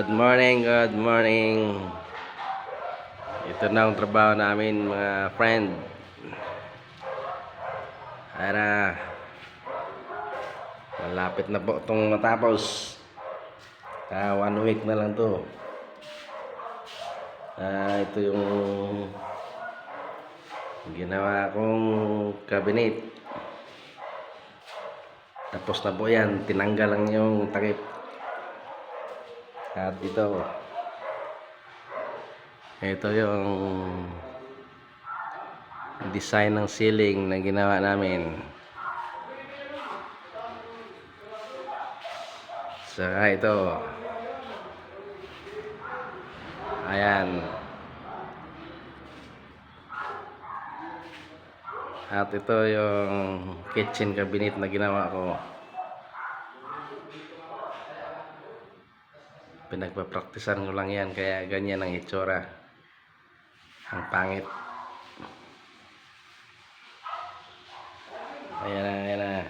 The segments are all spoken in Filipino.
Good morning, good morning. Ito na ang trabaho namin mga friend. Ara, malapit na po itong matapos. 1 week na lang to. Ito yung ginawa kong cabinet. Tapos na po yan, tinanggal lang yung takip. At ito yung design ng ceiling na ginawa namin. Saka ito, ayan. At ito yung kitchen cabinet na ginawa ko. Pinagpapraktisan ko lang yan, kaya ganyan ang itsura. Ang pangit. Ayan na, ayan na.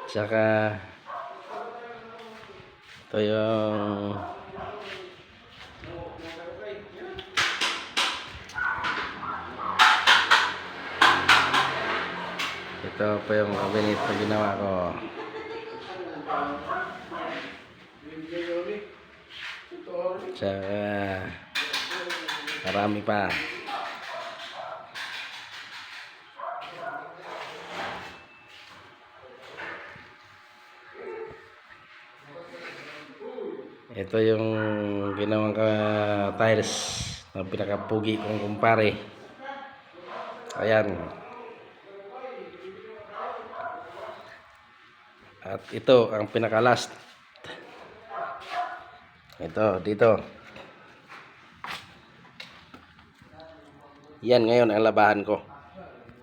Tsaka ito yung ito pa yung cabinet na ginawa ko. Tsaka marami pa. Ito yung ginawang tiles na pinakapugi kong kumpare. Ayan. At ito ang pinaka-last. Ito, dito. Yan ngayon ang labahan ko.